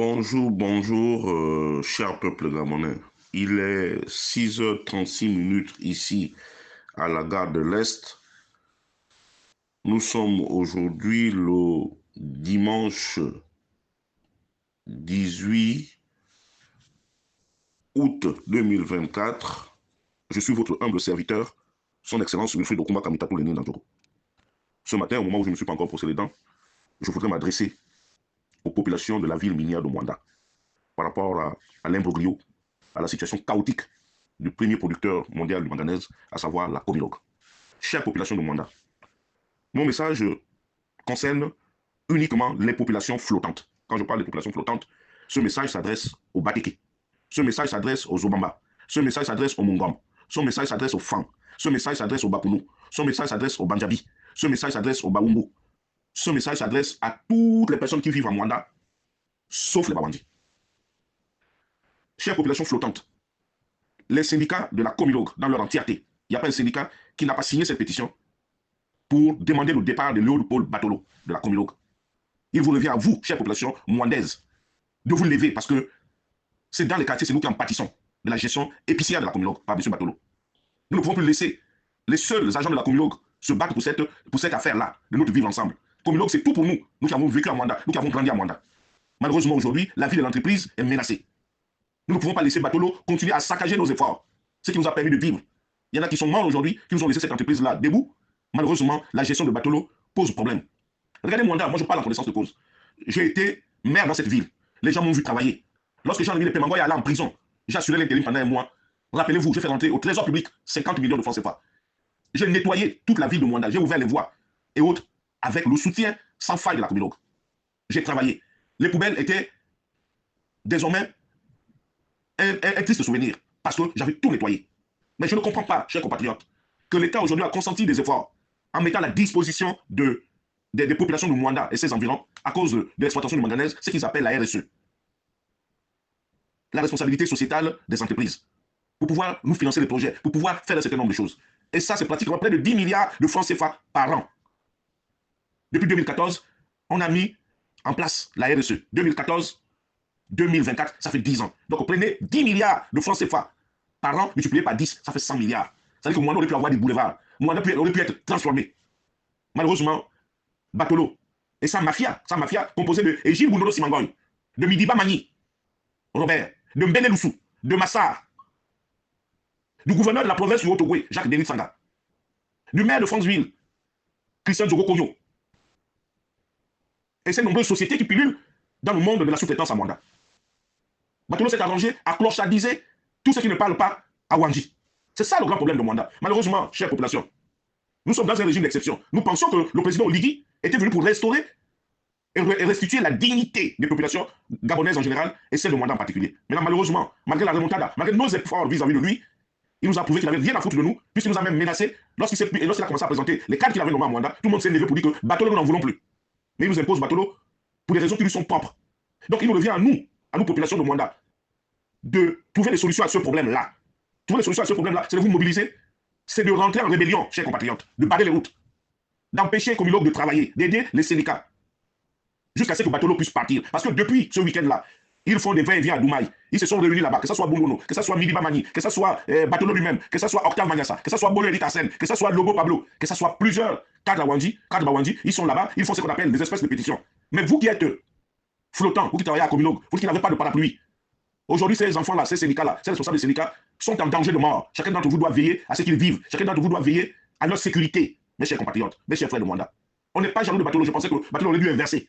Bonjour, bonjour, cher peuple gabonais. Il est 6h36 ici à la gare de l'Est. Nous sommes aujourd'hui le dimanche 18 août 2024. Je suis votre humble serviteur, son Excellence Wilfried Okuma Kamitatou Lénine Dandjoko. Ce matin, au moment où je ne me suis pas encore brossé les dents, je voudrais m'adresser aux populations de la ville minière de Mwanda par rapport à l'imbroglio, à la situation chaotique du premier producteur mondial du manganèse, à savoir la Comilog. Chère population de Mwanda, mon message concerne uniquement les populations flottantes. Quand je parle des populations flottantes, ce message s'adresse aux Bateke, ce message s'adresse aux Obamba, ce message s'adresse aux Mongom, ce message s'adresse aux Fang, ce message s'adresse aux Bapuno, ce message s'adresse aux Banjabi, ce message s'adresse aux Baumbo, ce message s'adresse à toutes les personnes qui vivent en Mwanda, sauf les Bawandi. Chère population flottante, les syndicats de la Comilog dans leur entièreté, il n'y a pas un syndicat qui n'a pas signé cette pétition pour demander le départ de Léopold Batolo de la Comilog. Il vous revient à vous, chère population mwandaise, de vous lever parce que c'est dans les quartiers, c'est nous qui en pâtissons de la gestion épicière de la Comilog par M. Batolo. Nous ne pouvons plus laisser les seuls agents de la Comilog se battre pour cette affaire-là, de notre vivre ensemble. Comilog, c'est tout pour nous, nous qui avons vécu à Mwanda, nous qui avons grandi à Mwanda. Malheureusement, aujourd'hui, la vie de l'entreprise est menacée. Nous ne pouvons pas laisser Batolo continuer à saccager nos efforts, ce qui nous a permis de vivre. Il y en a qui sont morts aujourd'hui, qui nous ont laissé cette entreprise-là debout. Malheureusement, la gestion de Batolo pose problème. Regardez Mwanda, moi je parle en connaissance de cause. J'ai été maire dans cette ville. Les gens m'ont vu travailler. Lorsque Jean-Louis Pémangoy est allé en prison, j'ai assuré l'intérim pendant un mois. Rappelez-vous, j'ai fait rentrer au trésor public 50 millions de francs CFA. J'ai nettoyé toute la ville de Mwanda, j'ai ouvert les voies et autres avec le soutien sans faille de la Comilog. J'ai travaillé. Les poubelles étaient désormais un triste souvenir parce que j'avais tout nettoyé. Mais je ne comprends pas, chers compatriotes, que l'État aujourd'hui a consenti des efforts en mettant à la disposition des populations de Mwanda et ses environs à cause de l'exploitation du manganèse, ce qu'ils appellent la RSE. La responsabilité sociétale des entreprises, pour pouvoir nous financer les projets, pour pouvoir faire un certain nombre de choses. Et ça, c'est pratiquement près de 10 milliards de francs CFA par an. Depuis 2014, on a mis en place la RSE. 2014-2024, ça fait 10 ans. Donc, vous prenez 10 milliards de francs CFA par an, multiplié par 10, ça fait 100 milliards. Ça veut dire que Mwanda aurait pu avoir des boulevards. Mwanda aurait pu être transformé. Malheureusement, Batolo et sa mafia composée de Egile Boundodo Simangoy, de Midiba Mani, Robert, de Mbene Lussou, de Massar, du gouverneur de la province du Haut-Ogooué, Jacques Denis Sanga, du maire de Franceville, Christian Zogo Koyo, et ces nombreuses sociétés qui pilulent dans le monde de la sous-traitance à Mwanda. Batolo s'est arrangé à clochadiser tous ceux qui ne parlent pas à Wanji. C'est ça le grand problème de Mwanda. Malheureusement, chère population, nous sommes dans un régime d'exception. Nous pensions que le président Oligui était venu pour restaurer et restituer la dignité des populations gabonaises en général et celle de Mwanda en particulier. Mais là, malheureusement, malgré la remontada, malgré nos efforts vis-à-vis de lui, il nous a prouvé qu'il n'avait rien à foutre de nous, puisqu'il nous a même menacé. Lorsqu'il a commencé à présenter les cadres qu'il avait nommés à Mwanda, tout le monde s'est levé pour dire que Batolo, nous n'en voulons plus. Mais il nous impose Batolo pour des raisons qui lui sont propres. Donc il nous revient à nous populations de Mwanda, de trouver des solutions à ce problème-là. Trouver des solutions à ce problème-là, c'est de vous mobiliser, c'est de rentrer en rébellion, chers compatriotes, de barrer les routes, d'empêcher Comilog de travailler, d'aider les syndicats, jusqu'à ce que Batolo puisse partir. Parce que depuis ce week-end-là, ils font des va-et-vient à Doumaï. Ils se sont réunis là-bas, que ce soit Bungono, que ce soit Midiba Mani, que ce soit Batolo lui-même, que ce soit Octave Magnassa, que ce soit Bolo Eric Assen, que ce soit Lobo Pablo, que ce soit plusieurs cadres Bawandji, ils sont là-bas, ils font ce qu'on appelle des espèces de pétitions. Mais vous qui êtes flottants, vous qui travaillez à Comilog, vous qui n'avez pas de parapluie, aujourd'hui, ces enfants-là, ces syndicats-là, ces responsables des syndicats sont en danger de mort. Chacun d'entre vous doit veiller à ce qu'ils vivent. Chacun d'entre vous doit veiller à leur sécurité, mes chers compatriotes, mes chers frères de Mwanda. On n'est pas jaloux de Batolo. Je pensais que Batolo aurait dû inverser.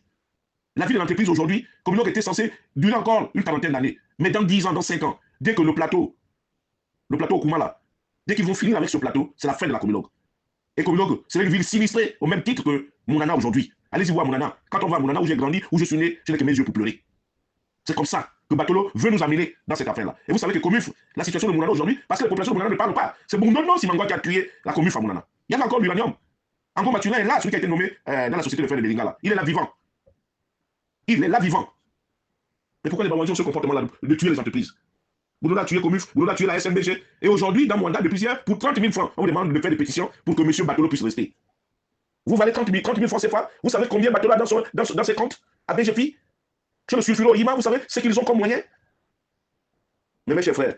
La vie de l'entreprise aujourd'hui, Comilog était censé durer encore une quarantaine d'années. Mais dans 10 ans, dans 5 ans, dès que le plateau Okuma là, dès qu'ils vont finir avec ce plateau, c'est la fin de la Comilog. Et Comilog, c'est une ville sinistrée au même titre que Mounana aujourd'hui. Allez-y voir Mounana. Quand on va à Mounana où j'ai grandi, où je suis né, je n'ai que mes yeux pour pleurer. C'est comme ça que Batolo veut nous amener dans cette affaire-là. Et vous savez que Comuf, la situation de Mounana aujourd'hui, parce que les populations de Mounana ne parlent pas, c'est Boundono Simangoy qui a tué la Comuf à Mounana. Il y a encore l'uranium. Encore Mathurin est là, celui qui a été nommé dans la société de fer de Belinga là. Il est là vivant. Il est là vivant. Mais pourquoi les Bawandji ont ce comportement-là de tuer les entreprises? Boundono a tué Comuf, Boundono a tué la SMBG. Et aujourd'hui, dans Mwanda, depuis hier, pour 30 000 francs, on demande de faire des pétitions pour que M. Batolo puisse rester. Vous valez 30 000 francs CFA. Vous savez combien Batolo a dans ses comptes à BGFI? Chez le sulfuro Ima, vous savez ce qu'ils ont comme moyen? Mais mes chers frères,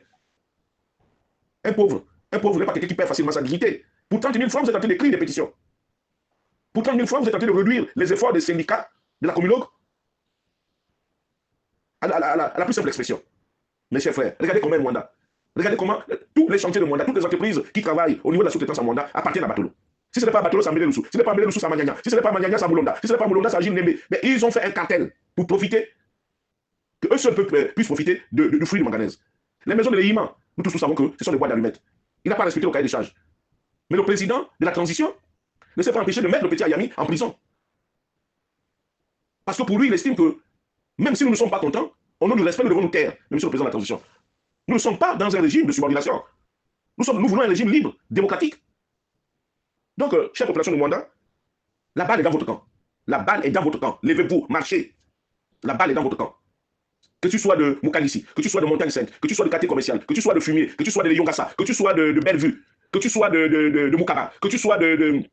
un pauvre n'est pas quelqu'un qui perd facilement sa dignité. Pour 30 000 francs, vous êtes en train d'écrire des pétitions. Pour 30 000 francs, vous êtes en train de réduire les efforts des syndicats, de la communauté, à la plus simple expression. Mes chers frères, regardez comment Mwanda. Regardez comment tous les chantiers de Mwanda, toutes les entreprises qui travaillent au niveau de la sous-traitance à Mwanda appartiennent à Batolo. Si ce n'est pas Batolo, c'est Mbele Loussou. Si ce n'est pas Mbele Loussou, c'est Manyanya. Si ce n'est pas Manyanya, c'est Moulonda. Si ce n'est pas Moulonda, c'est Agile Nembe. Mais ils ont fait un cartel pour profiter, que eux seuls puissent profiter du fruit de manganèse. Les maisons de l'Éima, nous tous savons que ce sont des bois d'allumettes. Il n'a pas respecté le cahier des charges. Mais le président de la transition ne s'est pas empêché de mettre le petit Ayami en prison. Parce que pour lui, il estime que même si nous ne sommes pas contents, au nom du respect, nous devons nous taire, monsieur le président de la transition. Nous ne sommes pas dans un régime de subordination. Nous voulons un régime libre, démocratique. Donc, chère population de Mwanda, la balle est dans votre camp. La balle est dans votre camp. Levez-vous, marchez. La balle est dans votre camp. Que tu sois de Moukalissi, que tu sois de Montagne Sainte, que tu sois de quartier commercial, que tu sois de Fumier, que tu sois de Yongassa, que tu sois de Bellevue, que tu sois de Moukaba, que tu sois de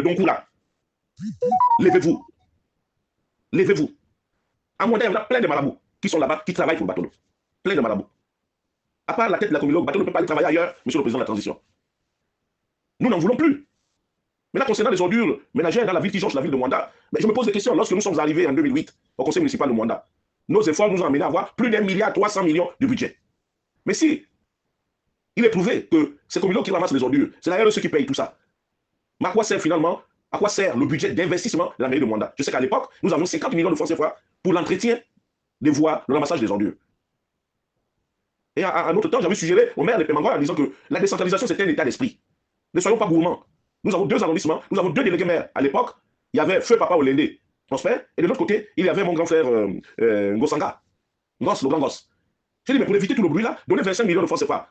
Donkoula. Levez-vous. Levez-vous. À Mwanda, il y en a plein de marabouts qui sont là-bas, qui travaillent pour Batolo. Plein de marabouts. À part la tête de la communauté, Batolo ne peut pas aller travailler ailleurs, monsieur le président de la transition. Nous n'en voulons plus. Mais là, concernant les ordures ménagères dans la ville qui jonche la ville de Mwanda, mais je me pose des questions. Lorsque nous sommes arrivés en 2008 au conseil municipal de Mwanda, nos efforts nous ont amenés à avoir plus d'1,3 milliard de budget. Mais si il est prouvé que c'est communaux qui ramassent les ordures, c'est d'ailleurs ceux qui payent tout ça. Mais à quoi sert finalement, à quoi sert le budget d'investissement de la mairie de Mwanda? Je sais qu'à l'époque, nous avions 50 millions de francs CFA pour l'entretien des voies, le ramassage des ordures. Et à un autre temps, j'avais suggéré au maire de Pémangoa en disant que la décentralisation, c'était un état d'esprit. Ne soyons pas gourmands. Nous avons 2 arrondissements, nous avons 2 délégués maires. À l'époque, il y avait Feu Papa Olende, Prosper, et de l'autre côté, il y avait mon grand frère Ngosanga, Ngos, le grand Ngos. J'ai dit, mais pour éviter tout le bruit là, donnez 25 millions de francs CFA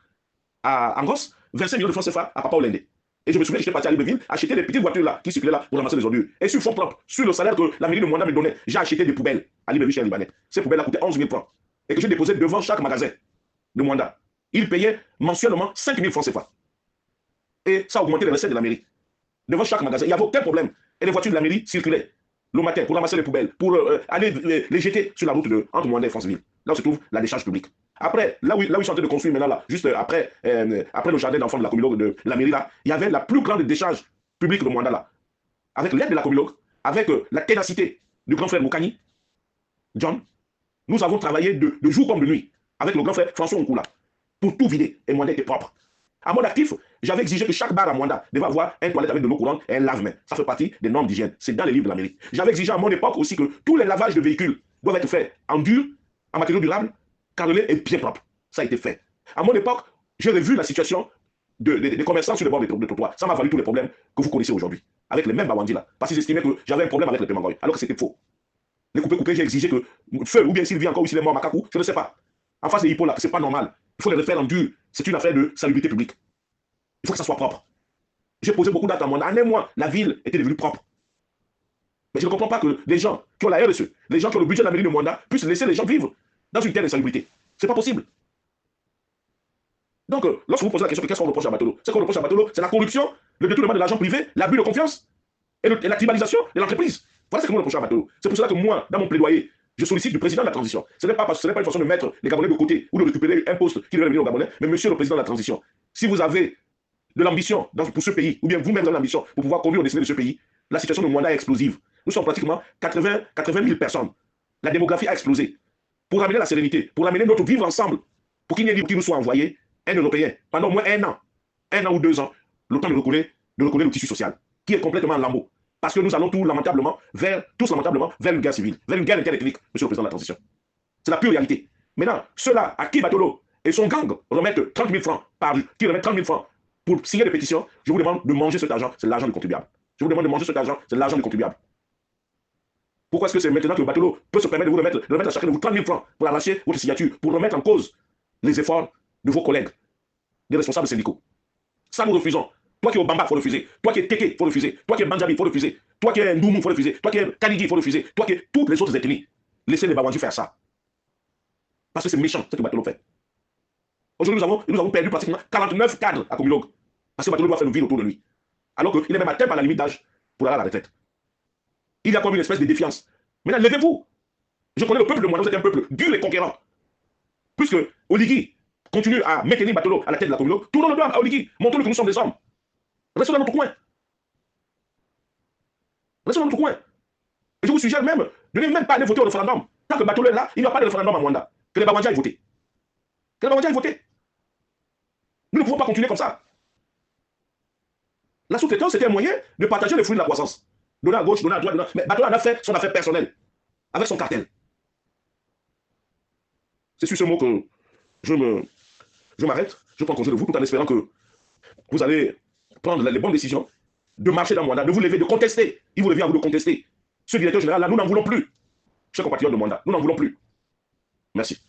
à Ngos, 25 millions de francs CFA à Papa Olende. Et je me souviens que j'étais parti à Libreville, acheter des petites voitures là, qui circulaient là pour ramasser les ordures. Et sur fonds propres, sur le salaire que la mairie de Mwanda me donnait, j'ai acheté des poubelles à Libreville chez un Libanais. Ces poubelles là coûtaient 11 000 francs. Et que j'ai déposé devant chaque magasin de Mwanda. Il payait mensuellement 5 000 francs CFA. Et ça a augmenté les recettes de la mairie. Devant chaque magasin, il n'y avait aucun problème. Et les voitures de la mairie circulaient le matin pour ramasser les poubelles, pour aller les jeter sur la route entre Mwanda et Franceville. Là où se trouve la décharge publique. Après, là où ils sont en train de construire maintenant, là, juste après le jardin d'enfants de la communauté de la mairie, là, il y avait la plus grande décharge publique de Mwanda, là. Avec l'aide de la communauté, avec la ténacité du grand frère Moukani, John, nous avons travaillé de jour comme de nuit, avec le grand frère François Nkula, pour tout vider. Et Mwanda était propre. À mon actif, j'avais exigé que chaque bar à Mwanda devait avoir une toilette avec de l'eau courante et un lave-main. Ça fait partie des normes d'hygiène. C'est dans les livres de la mairie. J'avais exigé à mon époque aussi que tous les lavages de véhicules doivent être faits en dur, en matériaux durables, carrelés et bien propres. Ça a été fait. À mon époque, j'ai revu la situation des commerçants sur les bords de trottoirs. Ça m'a valu tous les problèmes que vous connaissez aujourd'hui. Avec les mêmes Bawandi là. Parce qu'ils estimaient que j'avais un problème avec les Pémangoy. Alors que c'était faux. Les coupés, j'ai exigé que Feu, ou bien s'il vit encore, ou s'il est mort Makakou, je ne sais pas. En face des hippos là, c'est pas normal. Il faut les refaire en dur. C'est une affaire de salubrité publique. Il faut que ça soit propre. J'ai posé beaucoup d'actes à Mwanda. En un mois, la ville était devenue propre. Mais je ne comprends pas que les gens qui ont la RSE, les gens qui ont le budget de la mairie de Mwanda, puissent laisser les gens vivre dans une telle insalubrité. C'est pas possible. Donc, lorsque vous posez la question de qu'est-ce qu'on reproche à Batolo, ce qu'on reproche à Batolo, c'est la corruption, le détournement de l'argent privé, l'abus de confiance et la tribalisation de l'entreprise. Voilà ce que nous reprochons à Batolo. C'est pour cela que moi, dans mon plaidoyer, je sollicite du président de la transition. Ce n'est pas une façon de mettre les Gabonais de côté ou de récupérer un poste qui devait venir aux Gabonais, mais monsieur le président de la transition, si vous avez de l'ambition pour ce pays, ou bien vous-même dans l'ambition pour pouvoir conduire au destin de ce pays, la situation de Mwanda est explosive. Nous sommes pratiquement 80 000 personnes. La démographie a explosé. Pour ramener la sérénité, pour ramener notre vivre ensemble, pour qu'il n'y ait qui nous soit envoyé, un Européen, pendant au moins 1 an ou 2 ans, le temps de recoller le tissu social, qui est complètement en lambeaux. Parce que nous allons tous lamentablement vers une guerre civile, vers une guerre interethnique, monsieur le président de la transition. C'est la pure réalité. Maintenant, ceux-là, à qui Batolo et son gang remettent 30 000 francs par jour, qui remettent 30 000 francs pour signer des pétitions, je vous demande de manger cet argent, c'est l'argent du contribuable. Je vous demande de manger cet argent, c'est l'argent du contribuable. Pourquoi est-ce que c'est maintenant que le Batolo peut se permettre de remettre à chacun de vous 30 000 francs pour arracher votre signature, pour remettre en cause les efforts de vos collègues, des responsables syndicaux? Ça, nous refusons. Toi qui es au Bamba, il faut refuser. Toi qui es Teke, il faut refuser. Toi qui es Banjabi, il faut refuser. Toi qui es Ndoumou, il faut refuser. Toi qui es Kanidi, il faut refuser. Toi qui es toutes les autres ethnies. Laissez les Bawandis faire ça. Parce que c'est méchant ce que Batolo fait. Aujourd'hui, nous avons perdu pratiquement 49 cadres à Comilog. Parce que Batolo doit faire une ville autour de lui. Alors qu'il est même atteint par la limite d'âge pour aller à la retraite. Il y a comme une espèce de défiance. Maintenant, levez-vous. Je connais le peuple de Mwanda, vous êtes un peuple dur et conquérant. Puisque Oligui continue à maintenir Batolo à la tête de la communauté, tournons le doigt à Oligui, montrons-le que nous sommes des hommes. Restons dans notre coin. Restons dans notre coin. Et je vous suggère même de ne même pas aller voter au référendum. Tant que Batolo est là, il n'y a pas de référendum à Mwanda. Que les Bawandja aient voté. Que les Bawandja aient voté. Nous ne pouvons pas continuer comme ça. La sous-traitance, c'était un moyen de partager les fruits de la croissance. Donner à gauche, donner à droite, donner... Mais Batolo en a fait son affaire personnelle. Avec son cartel. C'est sur ce mot que je m'arrête. Je prends congé de vous tout en espérant que vous allez prendre les bonnes décisions de marcher dans Mwanda, de vous lever, de contester. Il vous revient à vous de contester. Ce directeur général là, nous n'en voulons plus. Chers compatriotes de Mwanda, nous n'en voulons plus. Merci.